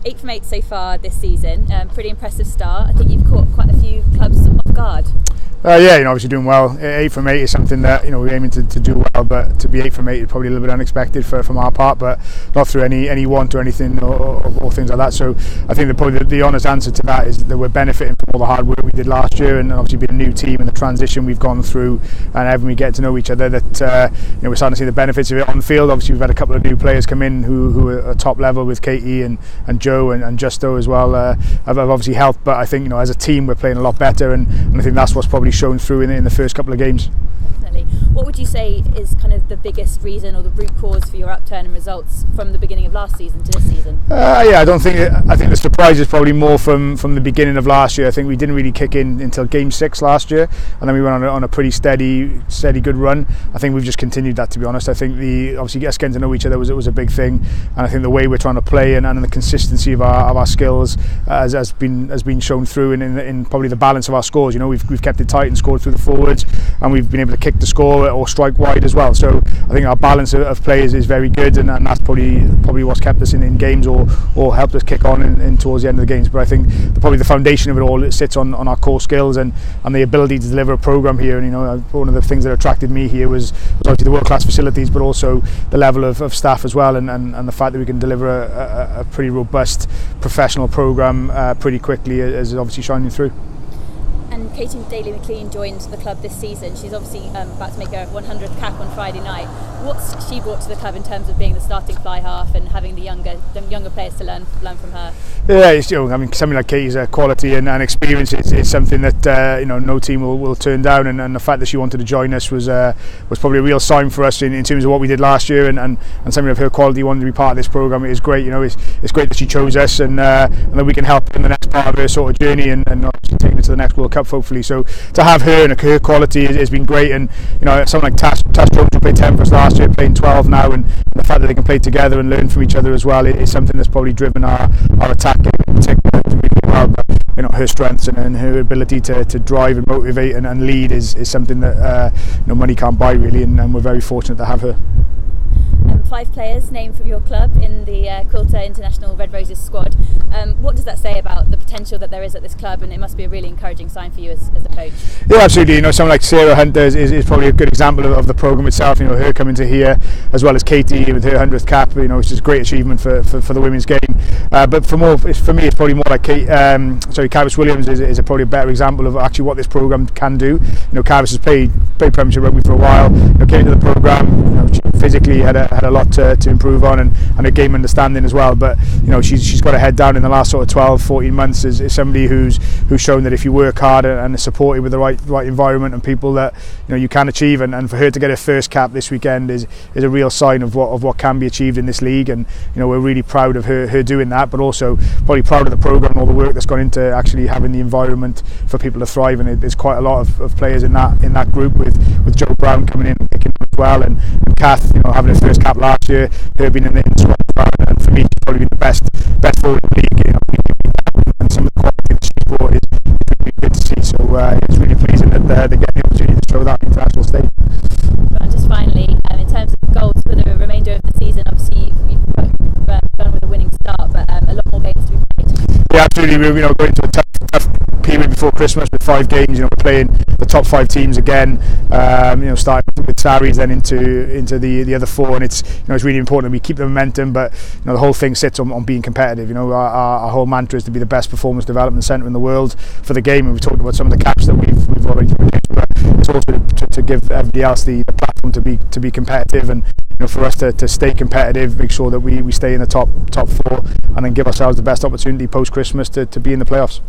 8 from 8 so far this season. Pretty impressive start. I think you've caught quite a few clubs off guard. Yeah, obviously doing well. 8 from 8 is something that we're aiming to do well, but to be 8 from 8 is probably a little bit unexpected from our part, but not through any want or anything or things like that. So I think probably the honest answer to that is that we're benefiting from all the hard work we did last year, and obviously being a new team and the transition we've gone through, and having we get to know each other, that we're starting to see the benefits of it on the field. Obviously we've had a couple of new players come in who are top level with Katy and Joe and Justo as well. Have obviously helped, but I think as a team we're playing a lot better, and I think that's what's probably shown through in the first couple of games. Definitely. What would you say is kind of the biggest reason or the root cause for your upturn in results from the beginning of last season to this season? I think the surprise is probably more from the beginning of last year. I think we didn't really kick in until game 6 last year, and then we went on a pretty steady good run. I think we've just continued that, to be honest. I think obviously us getting to know each other was a big thing, and I think the way we're trying to play and the consistency of our skills has been shown through in probably the balance of our scores. We've kept it tight and scored through the forwards, and we've been able to kick the score or strike wide as well. So I think our balance of players is very good, and that's probably what's kept us in games or helped us kick on in towards the end of the games. But I think probably the foundation of it all sits on our core skills and the ability to deliver a programme here. And one of the things that attracted me here was obviously the world-class facilities, but also the level of staff as well, and the fact that we can deliver a pretty robust professional programme pretty quickly is obviously shining through. And Katy Daley-McLean joined the club this season. She's obviously about to make her 100th cap on Friday night. What's she brought to the club in terms of being the starting fly half and having the younger players to learn from her? Yeah, something like Katy's quality and experience is something that no team will turn down, and the fact that she wanted to join us was probably a real sign for us in terms of what we did last year, and something of her quality wanting to be part of this programme. It is great. It's great that she chose us, and that we can help in the next part of her sort of journey, and obviously taking it to the next World Cup hopefully. So to have her and her quality has been great, and someone like Tash Jones, who played 10 for us last year, playing 12 now, and the fact that they can play together and learn from each other as well is something that's probably driven our attack in particular really well. But her strengths and her ability to drive and motivate and lead is something that money can't buy really, and we're very fortunate to have her. 5 players named from your club in the Quilter International Red Roses squad. What does that say about the potential that there is at this club? And it must be a really encouraging sign for you as a coach. Yeah, absolutely. Someone like Sarah Hunter is probably a good example of the programme itself. Her coming to here, as well as Katy with her 100th cap, which is a great achievement for the women's game. But for me, it's probably more like Cavis Williams is probably a better example of actually what this programme can do. Cavis has played Premiership rugby for a while. Came to the programme. She physically had a lot to improve on, and her game understanding as well. But she's got her head down in the last sort of 12-14 months is somebody who's shown that if you work hard and are supported with the right environment and people, that you can achieve. And for her to get her first cap this weekend is a real sign of what can be achieved in this league. And we're really proud of her doing that, but also probably proud of the programme and all the work that's gone into actually having the environment for people to thrive. And there's quite a lot of players in that group with Joe Brown coming in and picking up as well, and Kath having her first cap last year, her being in the squad as well, and for me she's probably been the best forward in the league. And some of the quality that she's brought is really good to see. So it's really pleasing that they get the opportunity to show that on the international stage. And just finally, in terms of goals for the remainder of the season, obviously you've gone with a winning start, but a lot more games to be played. Yeah, absolutely. We're going into a tough period before Christmas with 5 games. We're playing the top 5 teams again. Starting with Saris, then into the other 4, and it's really important that we keep the momentum. But the whole thing sits on being competitive. Our whole mantra is to be the best performance development centre in the world for the game, and we've talked about some of the caps that we've already produced. But it's also to give everybody else the platform to be competitive, and for us to stay competitive, make sure that we stay in the top 4, and then give ourselves the best opportunity post Christmas to be in the playoffs.